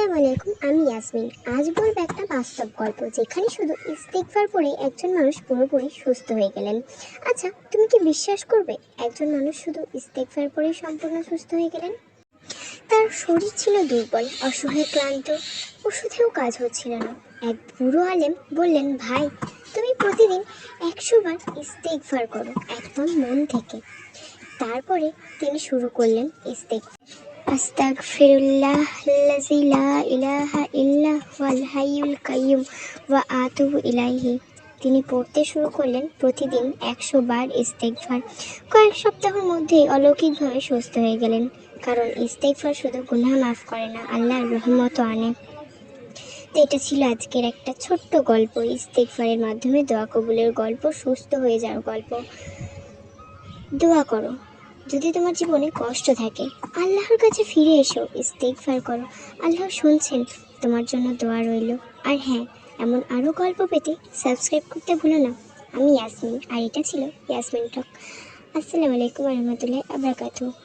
আসসালামু আলাইকুম, আমি ইয়াসমিন। আজ বলবো একটা বাস্তব গল্প যেখানে শুধু ইস্তেগফার পড়ে একজন মানুষ পুরোপুরি সুস্থ হয়ে গেলেন। আচ্ছা, তুমি কি বিশ্বাস করবে একজন মানুষ শুধু ইস্তেগফার পড়েই সম্পূর্ণ সুস্থ হয়ে গেলেন? তার শরীর ছিল দুর্বল, অসহায়, ক্লান্ত, ওষুধেও কাজ হচ্ছিল না। এক বুড়ো আলেম বললেন, ভাই, তুমি প্রতিদিন 100 বার ইস্তেগফার করো, একদম মন থেকে। তারপরে তিনি শুরু করলেন ইস্তেগফার। আস্তাগফিরুল্লাহাল্লাযী লা ইলাহা ইল্লা হুয়াল হাইয়ুল কাইয়্যুম ওয়া আতুবু ইলাইহি। তিনি পড়তে শুরু করলেন প্রতিদিন 100 বার ইস্তেগফার। কয়েক সপ্তাহের মধ্যেই অলৌকিকভাবে সুস্থ হয়ে গেলেন। কারণ ইস্তেগফার শুধু গুনাহ মাফ করে না, আল্লাহর রহমতও আনে। তো এটা ছিল আজকের একটা ছোট্ট গল্প, ইস্তেগফারের মাধ্যমে দোয়া কবুলের গল্প, সুস্থ হয়ে যাওয়ার গল্প। দোয়া করো, যদি তোমার জীবনে কষ্ট থাকে আল্লাহর কাছে ফিরে এসো, ইস্তেগফার করো, আল্লাহ শুনছেন। তোমার জন্য দোয়া রইল। আর হ্যাঁ, এমন আরও গল্প পেতে সাবস্ক্রাইব করতে ভুলো না। আমি ইয়াসমিন, আর এটা ছিল ইয়াসমিন টক। আসসালামু আলাইকুম ওয়া রাহমাতুল্লাহি ওয়া বারাকাতুহু।